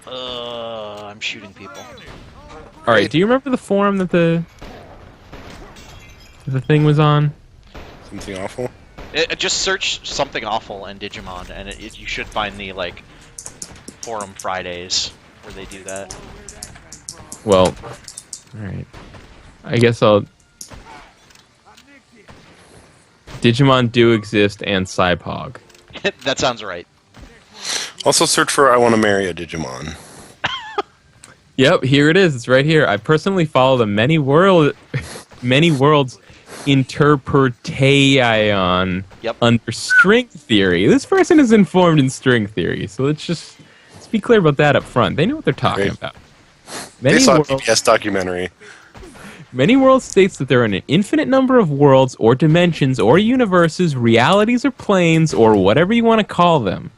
I'm shooting people. All right, do you remember the forum that the thing was on? Something awful? Just search something awful and Digimon, and you should find the, like, Forum Fridays where they do that. Well, alright. I guess I'll... Digimon do exist and Cypog. That sounds right. Also search for I want to marry a Digimon. Yep, here it is. It's right here. I personally follow the many worlds interpretation under string theory. This person is informed in string theory, so let's be clear about that up front. They know what they're talking about. They saw a PBS documentary. Many worlds states that there are an infinite number of worlds or dimensions or universes, realities or planes, or whatever you want to call them.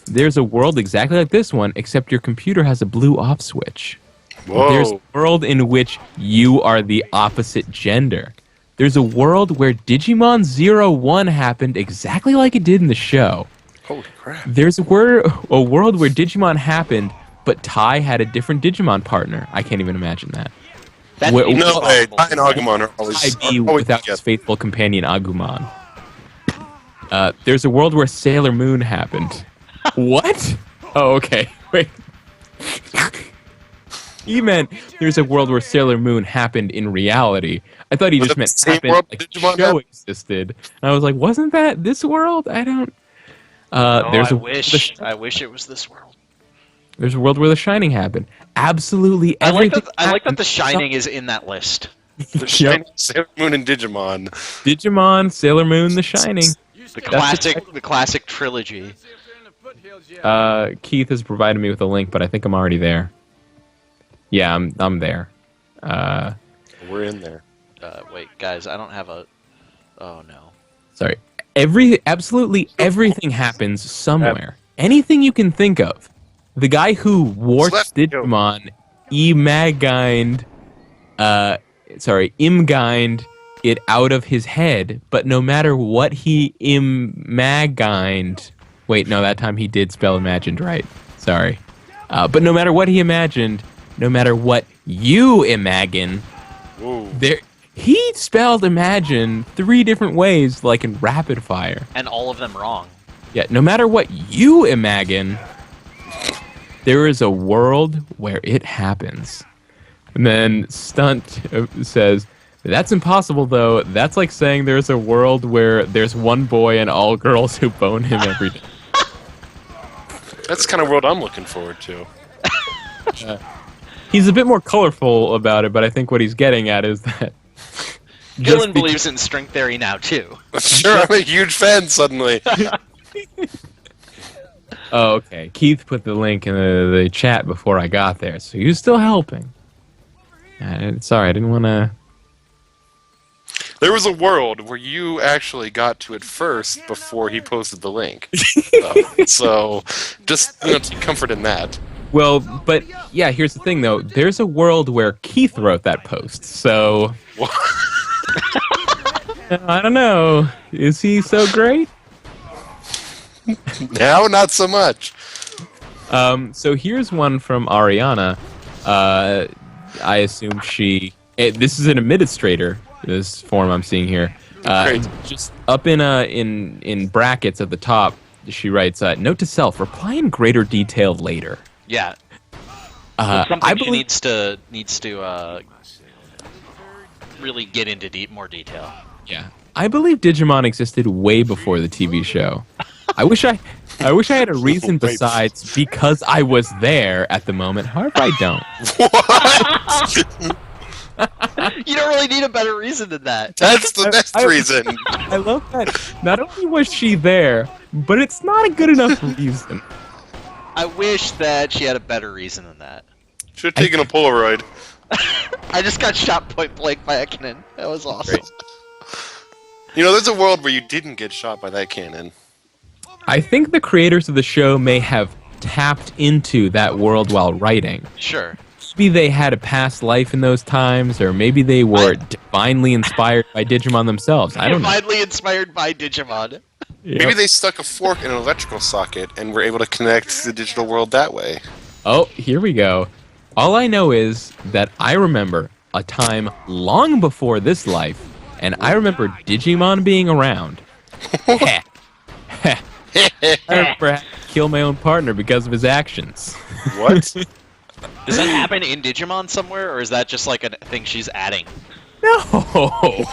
There's a world exactly like this one, except your computer has a blue off switch. Whoa. There's a world in which you are the opposite gender. There's a world where Digimon 01 happened exactly like it did in the show. Holy crap. There's a world where Digimon happened, but Tai had a different Digimon partner. I can't even imagine that. No way. Tai and Agumon are always... without his faithful companion Agumon. There's a world where Sailor Moon happened. What? Oh, okay. Wait. He meant there's a world where Sailor Moon happened in reality. I thought he just meant happened like the show existed. And I was like, wasn't that this world? I don't... I wish it was this world. There's a world where The Shining happened. Absolutely everything. I like that The Shining is in that list. The Shining, Sailor Moon, and Digimon. Digimon, Sailor Moon, The Shining. The classic trilogy. Keith has provided me with a link, but I think I'm already there. Yeah, I'm there. We're in there. Wait, guys, I don't have a... Oh, no. Sorry. Absolutely everything happens somewhere. Anything you can think of. The guy who warped Digimon immagined it out of his head, but no matter what he imagined... Wait, no, that time he did spell imagined right. Sorry. But no matter what he imagined, no matter what you imagine, he spelled imagine 3 different ways, like in rapid fire. And all of them wrong. Yeah, no matter what you imagine, there is a world where it happens. And then Stunt says, that's impossible, though. That's like saying there's a world where there's one boy and all girls who bone him every day. That's the kind of world I'm looking forward to. He's a bit more colorful about it, but I think what he's getting at is that... Dylan believes in string theory now, too. Sure, I'm a huge fan suddenly. Oh, okay. Keith put the link in the chat before I got there, so he was still helping. Sorry, I didn't want to... There was a world where you actually got to it first before he posted the link. So, just take comfort in that. Well, but, yeah, here's the thing, though. There's a world where Keith wrote that post, so... I don't know. Is he so great? Now, not so much. So here's one from Ariana. I assume she... this is an administrator, this form I'm seeing here. Just up in brackets at the top, she writes, note to self, reply in greater detail later. Yeah. I believe she needs to really get into more detail. Yeah. I believe Digimon existed way before the TV show. I wish I had a reason besides because I was there at the moment. However, I don't. What? You don't really need a better reason than that. That's the best reason. I love that. Not only was she there, but it's not a good enough reason. I wish that she had a better reason than that. Should have taken a Polaroid. I just got shot point blank by a cannon. That was awesome. Great. There's a world where you didn't get shot by that cannon. I think the creators of the show may have tapped into that world while writing. Sure. Maybe they had a past life in those times, or maybe they were divinely inspired by Digimon themselves. I don't know. Divinely inspired by Digimon. Yep. Maybe they stuck a fork in an electrical socket and were able to connect the digital world that way. Oh, here we go. All I know is that I remember a time long before this life, and I remember Digimon being around. Heh. Heh. I remember having to kill my own partner because of his actions. What? Does that happen in Digimon somewhere, or is that just like a thing she's adding? No!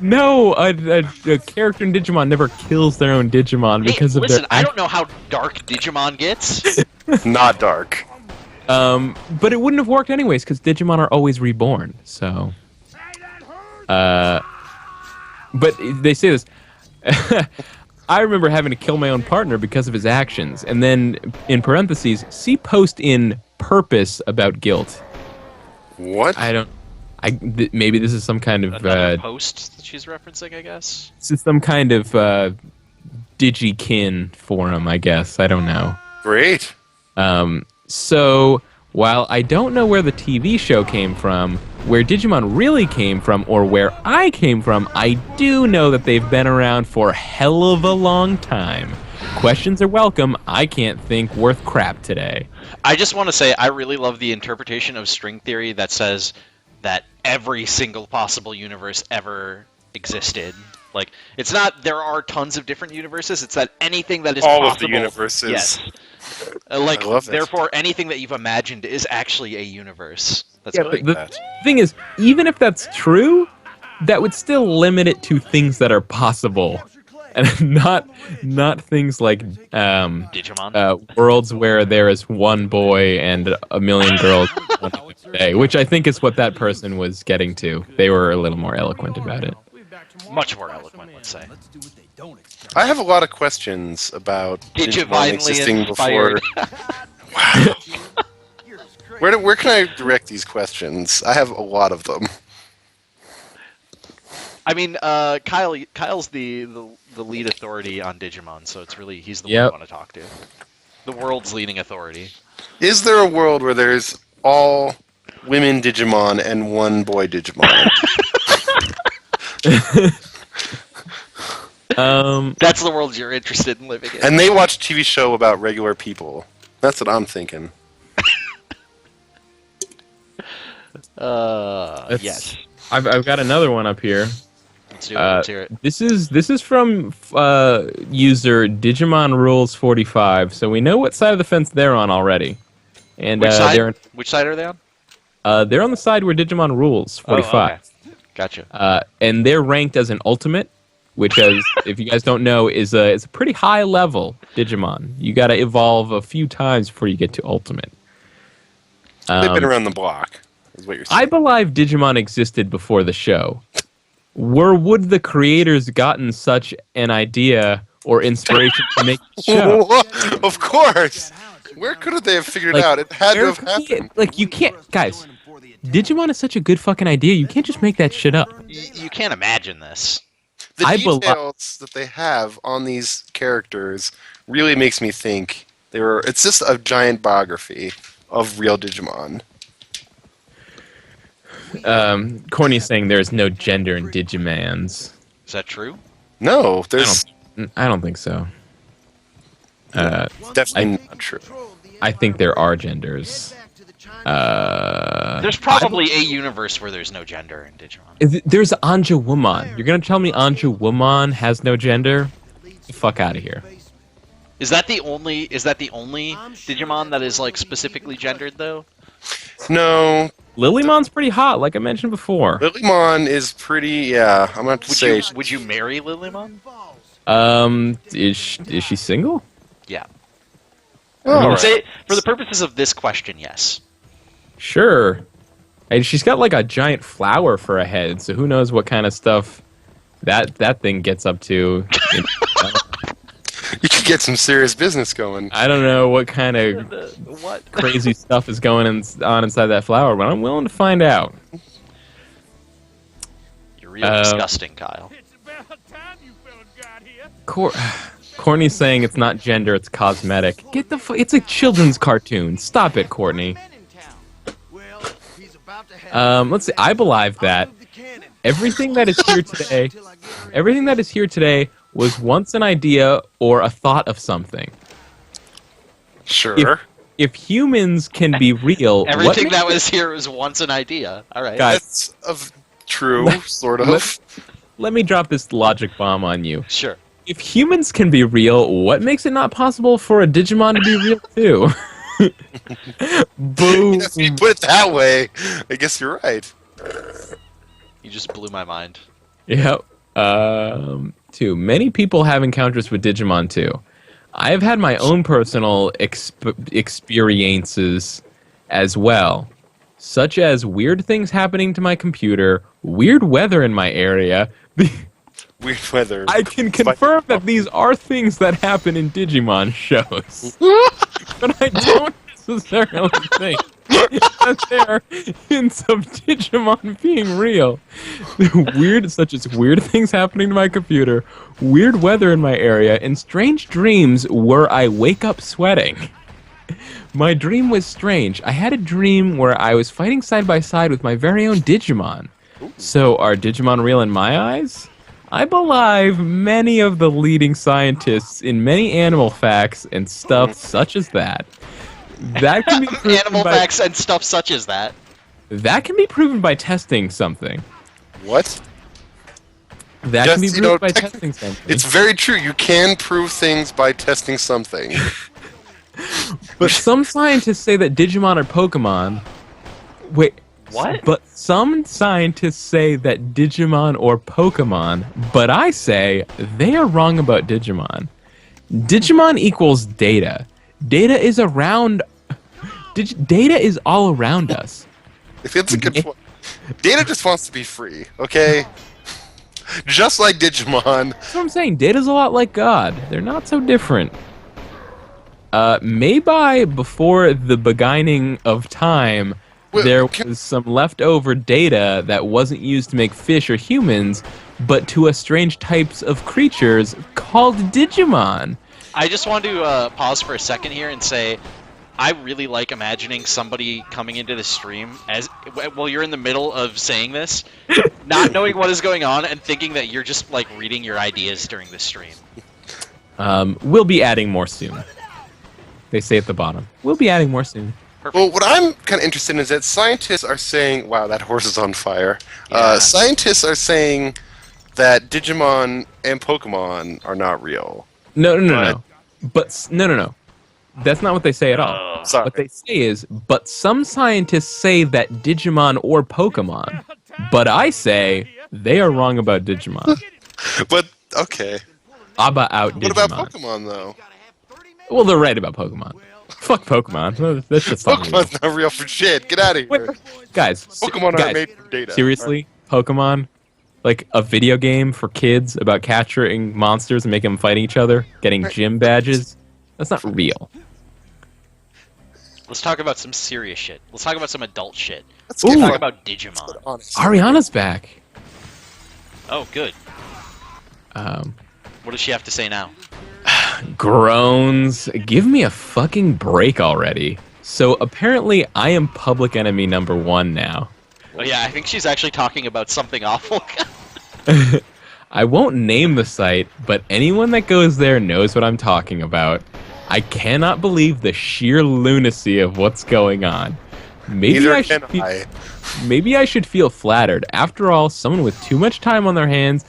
No, a character in Digimon never kills their own Digimon because Hey, of listen, their I don't know how dark Digimon gets. Not dark. But it wouldn't have worked anyways because Digimon are always reborn. So, but they say this. I remember having to kill my own partner because of his actions, and then in parentheses, see post in purpose about guilt. What? I don't. Maybe this is some kind of Another post that she's referencing, I guess. this is some kind of Digikin forum, I guess. I don't know. Great. So while I don't know where the TV show came from, where Digimon really came from, or where I came from, I do know that they've been around for a hell of a long time. Questions are welcome. I can't think worth crap today. I just want to say I really love the interpretation of string theory that says that every single possible universe ever existed. Like, it's not there are tons of different universes, it's that anything that is All possible. of the universes. Yes. I love it. Therefore, anything that you've imagined is actually a universe. That's Yeah, great. but the thing is, even if that's true, that would still limit it to things that are possible, and not things like Digimon? worlds where there is one boy and a million girls one day, which I think is what that person was getting to. They were a little more eloquent about it. Much more eloquent, let's say. I have a lot of questions about Digimon Digivinely existing before. inspired. Wow. Where can I direct these questions? I have a lot of them. I mean, Kyle's the lead authority on Digimon, so it's really he's the one I want to talk to. The world's leading authority. Is there a world where there's all women Digimon and one boy Digimon? That's the world you're interested in living in. And they watch a TV show about regular people. That's what I'm thinking. Yes. I've got another one up here. Let's do it. Let's hear it. This is from user Digimon Rules 45, so we know what side of the fence they're on already. And Which side? Which side are they on? they're on the side where Digimon Rules 45. Oh, okay. Gotcha. And they're ranked as an ultimate, which, as if you guys don't know, is a pretty high level Digimon. You got to evolve a few times before you get to ultimate. They've been around the block, is what you're saying. I believe Digimon existed before the show. Would the creators gotten such an idea or inspiration to make the show? Of course! Where could they have figured it out? It had to have happened. Like, you can't... Guys, Digimon is such a good fucking idea. You can't just make that shit up. You can't imagine this. The details that they have on these characters really makes me think it's just a giant biography of real Digimon. Corny's saying there's no gender in Digimans. Is that true? No, there's... I don't think so. definitely not true. I think there are genders. There's probably a universe where there's no gender in Digimon. There's Anja Woman. You're gonna tell me Anja Woman has no gender? Get the fuck out of here. Is that the only Digimon that is like specifically gendered though? No. Lilymon's pretty hot, like I mentioned before. Lilymon is pretty, yeah, I'm going to say... Would you marry Lilymon? Is she single? Yeah. Oh, Say, for the purposes of this question, yes. Sure. And she's got like a giant flower for a head, so who knows what kind of stuff that thing gets up to. You could get some serious business going. I don't know what kind of crazy stuff is going on inside that flower, but I'm willing to find out. You're real disgusting, Kyle. It's about time you fellas got here. Courtney's saying it's not gender, it's cosmetic. It's a children's cartoon. Stop it, Courtney. Let's see. I believe that everything that is here today was once an idea or a thought of something. Sure. if humans can be real, Everything that was here was once an idea. All right. Guys, That's true, sort of. let me drop this logic bomb on you. Sure. If humans can be real, what makes it not possible for a Digimon to be real too? Boom. If you put it that way, I guess you're right. You just blew my mind. Yep. Two. Many people have encounters with Digimon too. I have had my own personal experiences as well, such as weird things happening to my computer, weird weather in my area. Weird weather. I can confirm that these are things that happen in Digimon shows, but I don't necessarily think that there are hints of Digimon being real. Such as weird things happening to my computer, weird weather in my area, and strange dreams where I wake up sweating. My dream was strange. I had a dream where I was fighting side by side with my very own Digimon. So are Digimon real in my eyes? I believe many of the leading scientists in many animal facts and stuff such as that. That can be proven Animal facts and stuff such as that. That can be proven by testing something. What? That Yes, can be you proven know, by testing something. It's very true. You can prove things by testing something. But some scientists say that Digimon are Pokemon. Wait. What? But some scientists say that Digimon or Pokemon, but I say they are wrong about Digimon. Digimon equals data. Data is around... Data is all around us. If it's a good point. Data just wants to be free, okay? Just like Digimon. That's what I'm saying. Data's a lot like God. They're not so different. Maybe before the beginning of time, there was some leftover data that wasn't used to make fish or humans, but to a strange types of creatures called Digimon. I just want to pause for a second here and say, I really like imagining somebody coming into the stream as while you're in the middle of saying this, not knowing what is going on and thinking that you're just like reading your ideas during the stream. We'll be adding more soon. They say at the bottom. We'll be adding more soon. Perfect. Well, what I'm kind of interested in is that scientists are saying, wow, that horse is on fire. Yeah. Scientists are saying that Digimon and Pokemon are not real. No. But no. That's not what they say at all. Sorry. What they say is, but some scientists say that Digimon or Pokemon. But I say they are wrong about Digimon. But, okay. Abba out Digimon. What about Pokemon, though? Well, they're right about Pokemon. Fuck Pokemon. That's just not real. Pokemon's not real for shit. Get out of here. Guys, Pokemon are made from data. seriously, Pokemon? Like a video game for kids about capturing monsters and making them fight each other, getting gym badges? That's not real. Let's talk about some serious shit. Let's talk about some adult shit. Let's Let's get talk fucking about Digimon. honest. Ariana's back. Oh, good. What does she have to say now? Groans. Give me a fucking break already. So apparently I am public enemy number 1 now. Oh yeah, I think she's actually talking about something awful. I won't name the site, but anyone that goes there knows what I'm talking about. I cannot believe the sheer lunacy of what's going on. Maybe Neither I can should feel, I. maybe I should feel flattered. After all, someone with too much time on their hands.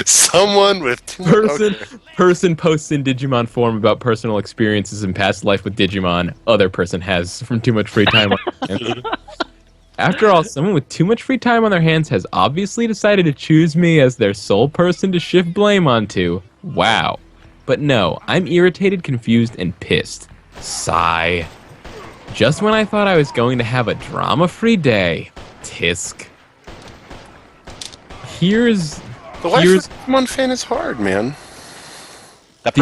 Someone with Person posts in Digimon forum about personal experiences in past life with Digimon. Other person has from too much free time on their hands. After all, someone with too much free time on their hands has obviously decided to choose me as their sole person to shift blame onto. Wow. But no, I'm irritated, confused, and pissed. Sigh. Just when I thought I was going to have a drama-free day. Tisk. The life of a Digimon fan is hard, man. That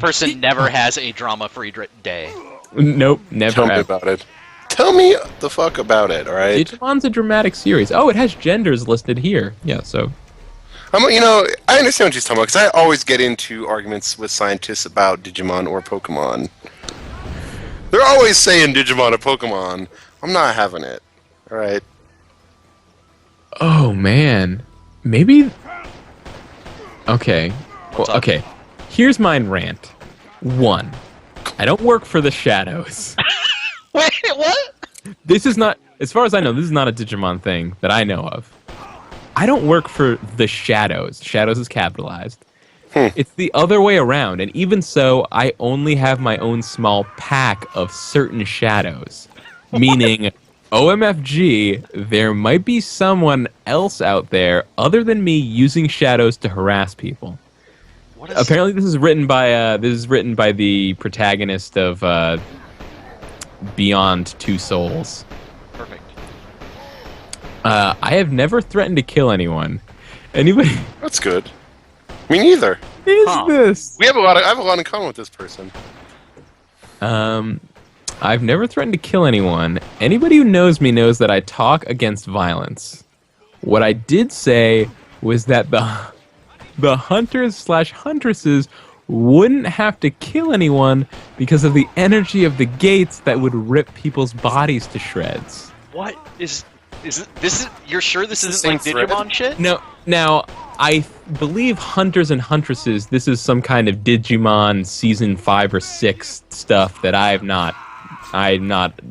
person never has a drama-free day. Nope, never. Tell me about it. Tell me the fuck about it, alright? Digimon's a dramatic series. Oh, it has genders listed here. Yeah, so... I understand what she's talking about, because I always get into arguments with scientists about Digimon or Pokemon. They're always saying Digimon or Pokemon. I'm not having it. Alright? Oh, man. Maybe Okay. What's Well, up? okay. Here's my rant. 1. I don't work for the Shadows. Wait, what? This is not, as far as I know, this is not a Digimon thing that I know of. I don't work for the Shadows. Shadows is capitalized. It's the other way around, and even so, I only have my own small pack of certain Shadows. Meaning, OMFG, there might be someone else out there other than me using Shadows to harass people. What is Apparently, this is written by the protagonist of Beyond Two Souls. perfect? I have never threatened to kill anyone. Anybody? That's good. Me neither. Is Huh. this? I have a lot in common with this person. I've never threatened to kill anyone. Anybody who knows me knows that I talk against violence. What I did say was that the hunters/huntresses wouldn't have to kill anyone because of the energy of the gates that would rip people's bodies to shreds. What is this? You're sure this isn't same like thread? Digimon shit? No, now I believe hunters and huntresses. This is some kind of Digimon season 5 or 6 stuff that I'm not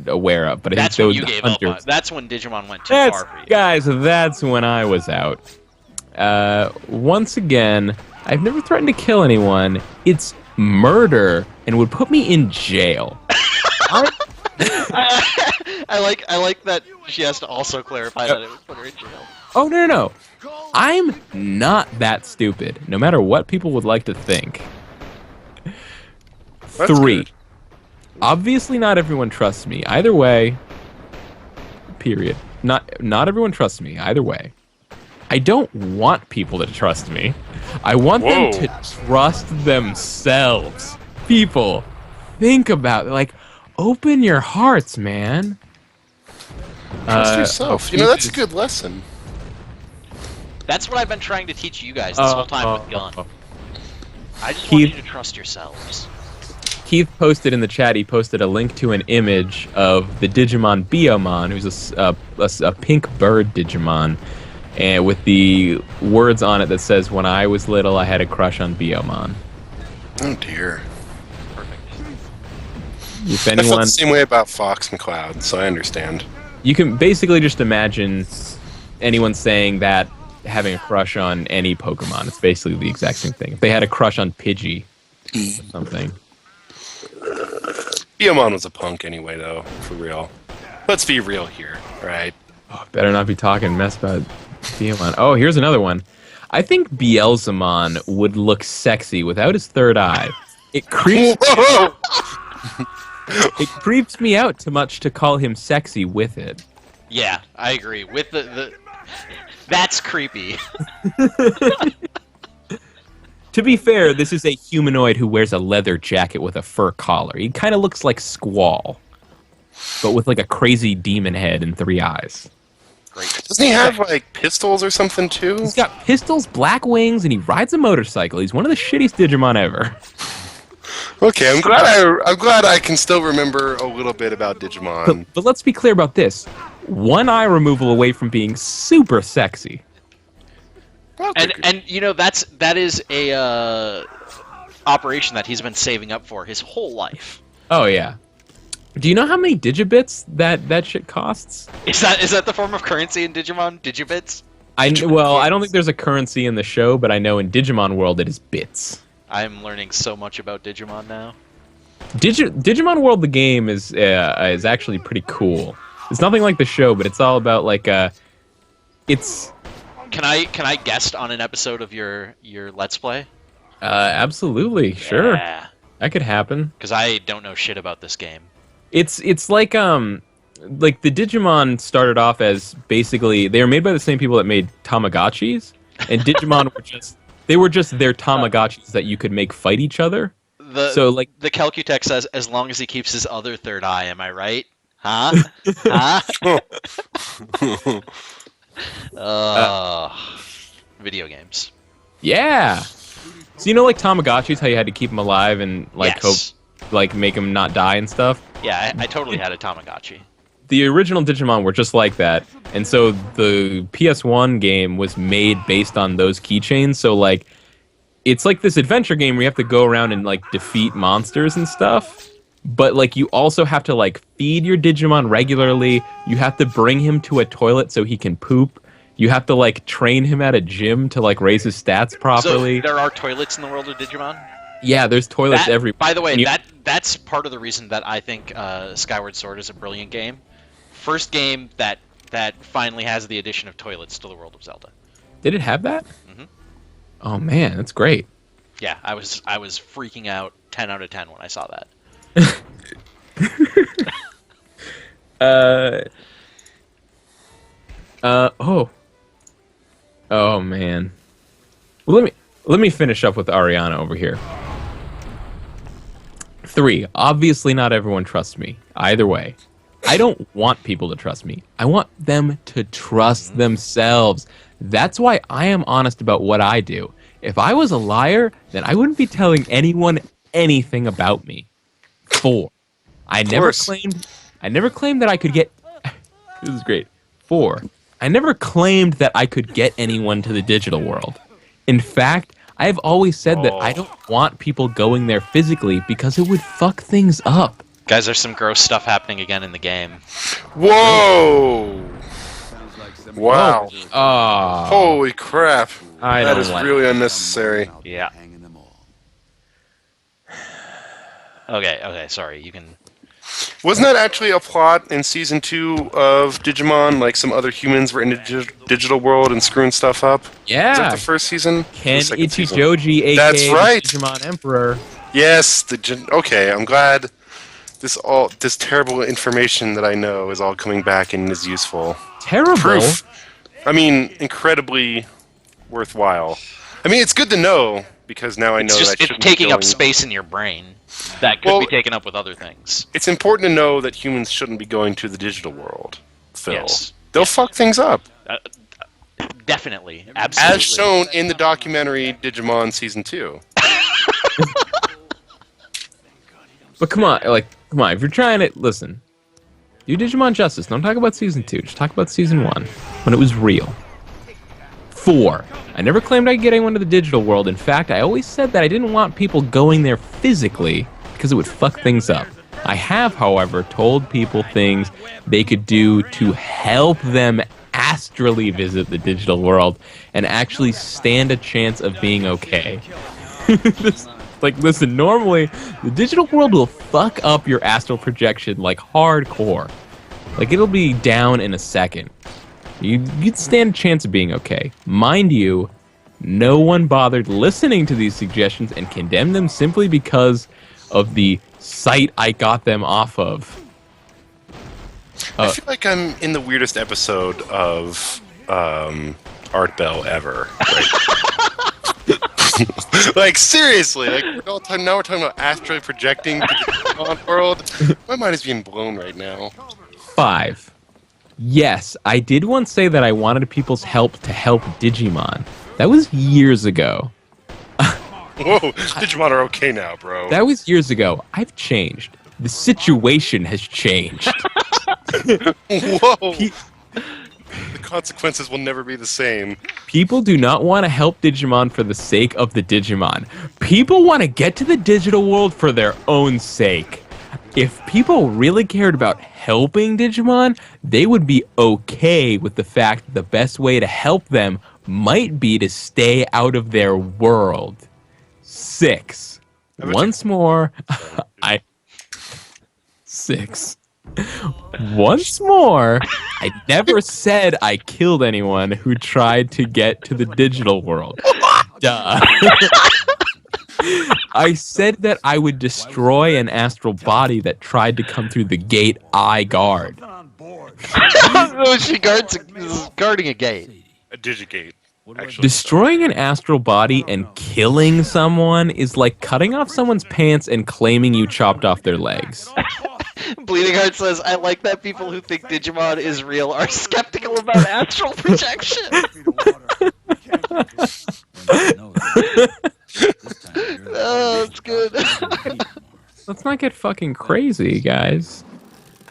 aware of. But I That's think when those you gave up on. hunters. That's when Digimon went too That's far for you. guys. That's when I was out. Once again, I've never threatened to kill anyone. It's murder and would put me in jail. I like that she has to also clarify that it would put her in jail. Oh, no. I'm not that stupid, no matter what people would like to think. That's 3. good. Obviously, not everyone trusts me. Either way, period. Not everyone trusts me. Either way. I don't want people to trust me. I want them Whoa. to trust themselves. People, think about it. Like, open your hearts, man. Trust yourself. That's a good lesson. That's what I've been trying to teach you guys this whole time with Gun. I just want you to trust yourselves. Keith posted in the chat, he posted a link to an image of the Digimon Biomon, who's a pink bird Digimon, and with the words on it that says, "When I was little, I had a crush on Biomon." Oh dear. Perfect. If I felt anyone, the same way about Fox and Cloud, so I understand. you can basically just imagine anyone saying that having a crush on any Pokemon. It's basically the exact same thing. If they had a crush on Pidgey or something. Biomon was a punk anyway, though, for real. Let's be real here, right? Oh, better not be talking mess about Biomon. Oh, here's another one. I think Beelzemon would look sexy without his third eye. It creeps Whoa! it creeps me out too much to call him sexy with it. Yeah, I agree. With the that's creepy. To be fair, this is a humanoid who wears a leather jacket with a fur collar. He kind of looks like Squall, but with like a crazy demon head and 3 eyes. Great. Doesn't he have, like, pistols or something, too? He's got pistols, black wings, and he rides a motorcycle. He's one of the shittiest Digimon ever. Okay, I'm glad I can still remember a little bit about Digimon. But let's be clear about this. 1 eye removal away from being super sexy. And that is a operation that he's been saving up for his whole life. Oh, yeah. Do you know how many digibits that shit costs? Is that the form of currency in Digimon? Digibits? I don't think there's a currency in the show, but I know in Digimon World it is bits. I'm learning so much about Digimon now. Digimon World, the game, is actually pretty cool. It's nothing like the show, but it's all about like it's. Can I guest on an episode of your Let's Play? Absolutely, sure, Yeah. that could happen. Because I don't know shit about this game. It's like the Digimon started off as basically they were made by the same people that made Tamagotchis, and Digimon were just their Tamagotchis that you could make fight each other. The Calcutech says, as long as he keeps his other third eye, am I right? Huh? Huh? Video games. Yeah. So like Tamagotchis, how you had to keep them alive and like Yes. make them not die and stuff. Yeah, I totally had a Tamagotchi. The original Digimon were just like that, and so the PS1 game was made based on those keychains. So like, it's like this adventure game where you have to go around and like defeat monsters and stuff. But like you also have to like feed your Digimon regularly. You have to bring him to a toilet so he can poop. You have to like train him at a gym to like raise his stats properly. So there are toilets in the world of Digimon? Yeah, there's toilets everywhere. By the way, You- that's part of the reason that I think Skyward Sword is a brilliant game. First game that finally has the addition of toilets to the world of Zelda. Did it have that? Mhm. Oh man, that's great. Yeah, I was freaking out 10 out of 10 when I saw that. Oh man. Well, let me finish up with Ariana over here. 3. Obviously, not everyone trusts me. Either way, I don't want people to trust me. I want them to trust themselves. That's why I am honest about what I do. If I was a liar, then I wouldn't be telling anyone anything about me. 4. I never claimed that I could get. This is great. 4. I never claimed that I could get anyone to the digital world. In fact, I've always said that I don't want people going there physically because it would fuck things up. Guys, there's some gross stuff happening again in the game. Whoa! Wow. Oh, Holy crap. I That don't is like really unnecessary. Yeah. Okay, sorry. You can. Wasn't that actually a plot in Season 2 of Digimon? Like some other humans were in the digital world and screwing stuff up? Yeah. Was that the first season? Ken The second season? Ichijoji, aka That's right. the Digimon Emperor. Yes, okay, I'm glad this terrible information that I know is all coming back and is useful. Terrible. Proof. I mean, incredibly worthwhile. I mean, it's good to know because now I know that It's taking up space in your brain that could be taken up with other things. It's important to know that humans shouldn't be going to the digital world, Phil. Yes. They'll fuck things up. Definitely, absolutely. As shown in the documentary Digimon Season 2. But come on, if you're trying to listen, do Digimon justice. Don't talk about Season 2. Just talk about Season 1 when it was real. 4. I never claimed I could get anyone to the digital world. In fact, I always said that I didn't want people going there physically because it would fuck things up. I have, however, told people things they could do to help them astrally visit the digital world and actually stand a chance of being okay. Listen, normally, the digital world will fuck up your astral projection like hardcore. Like, it'll be down in a second. You'd stand a chance of being okay. Mind you, no one bothered listening to these suggestions and condemned them simply because of the site I got them off of. I feel like I'm in the weirdest episode of Art Bell ever. Like, seriously, like now we're talking about astrally projecting to the Digimon world. My mind is being blown right now. 5. Yes, I did once say that I wanted people's help to help Digimon. That was years ago. Whoa, Digimon are okay now, bro. That was years ago. I've changed. The situation has changed. Whoa. The consequences will never be the same. People do not want to help Digimon for the sake of the Digimon. People want to get to the digital world for their own sake. If people really cared about helping Digimon, they would be okay with the fact that the best way to help them might be to stay out of their world. 6. Once more, 6. Once more, I never said I killed anyone who tried to get to the digital world. Duh. I said that I would destroy an astral body that tried to come through the gate I guard. She is guarding a gate. A Digigate. Actually, Destroying an astral body and killing someone is like cutting off someone's pants and claiming you chopped off their legs. Bleeding Heart says, I like that people who think Digimon is real are skeptical about astral projection. Oh, that's good. Let's not get fucking crazy, guys.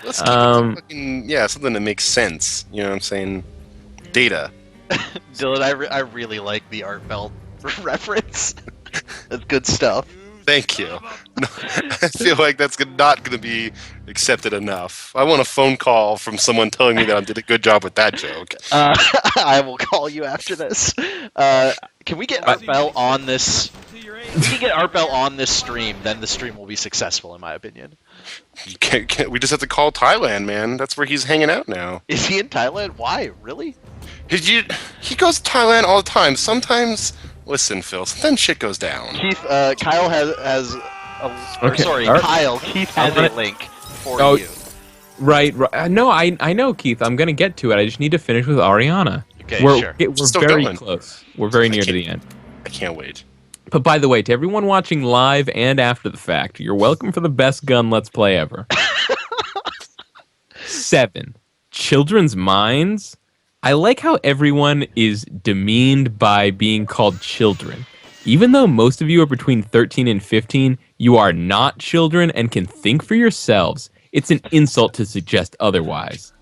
let's keep it fucking, something that makes sense. You know what I'm saying? Data. Dylan, I really like the Art Belt reference. That's good stuff. Thank you. No, I feel like that's not going to be accepted enough. I want a phone call from someone telling me that I did a good job with that joke. I will call you after this. Can we get Art Bell on this? If we get Art Bell on this stream, then the stream will be successful, in my opinion. We just have to call Thailand, man. That's where he's hanging out now. Is he in Thailand? Why? Really? He goes to Thailand all the time. Sometimes, listen, Phil, sometimes shit goes down. Keith, Kyle has Okay, sorry, all right. Kyle. Keith has a link for Oh, you. Right. No, I know, Keith. I'm gonna get to it. I just need to finish with Ariana. Okay, we're sure. we're Still very going. close. We're very near to the end. I can't wait. But by the way, to everyone watching live and after the fact, you're welcome for the best gun Let's Play ever. 7. Children's Minds. I like how everyone is demeaned by being called children. Even though most of you are between 13 and 15, you are not children and can think for yourselves. It's an insult to suggest otherwise.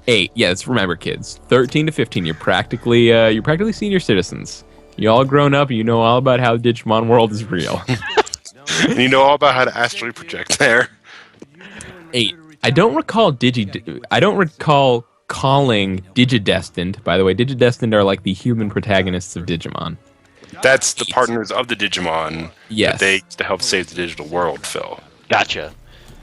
8. Yes, remember, kids. 13 to 15, you're practically senior citizens. You all grown up, you know all about how the Digimon world is real. And you know all about how to astrally project there. 8. I don't recall calling Digidestined. By the way, Digidestined are like the human protagonists of Digimon. That's the partners of the Digimon Yes. that they to help save the digital world, Phil. Gotcha.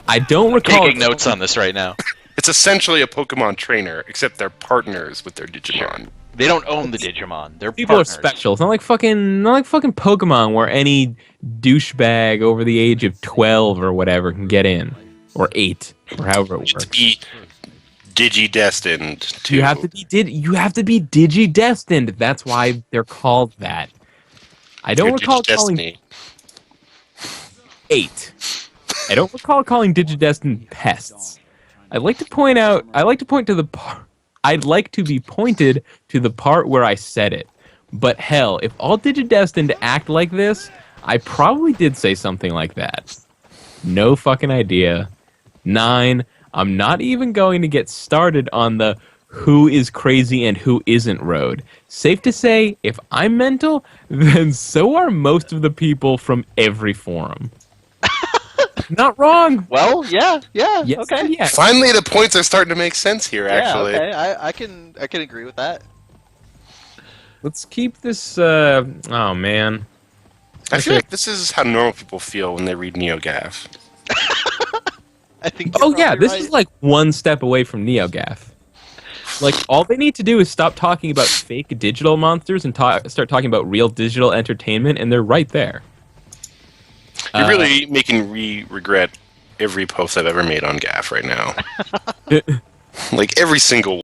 I don't recall Taking notes on this right now. It's essentially a Pokemon trainer, except they're partners with their Digimon. They don't own the Digimon. They're People partners. are special. It's not like fucking Pokemon where any douchebag over the age of 12 or whatever can get in. Or 8, or however it To works. be Digidestined to. You have to be Digidestined. That's why they're called that. I don't your recall calling Digidestiny. 8. I don't recall calling Digidestined pests. I'd like to point to the part. I'd like to be pointed to the part where I said it. But hell, if all Digidestined act like this, I probably did say something like that. No fucking idea. 9. I'm not even going to get started on the who is crazy and who isn't road. Safe to say, if I'm mental, then so are most of the people from every forum. Not wrong. Well, yeah, Yes, okay. yes. Finally, the points are starting to make sense here, actually. Yeah, okay. I can agree with that. Let's keep this. Oh man. I feel like this is how normal people feel when they read NeoGAF. I think. Oh you're yeah, probably this right. is like one step away from NeoGAF. Like all they need to do is stop talking about fake digital monsters and start talking about real digital entertainment, and they're right there. You're really making me regret every post I've ever made on GAF right now. Like every single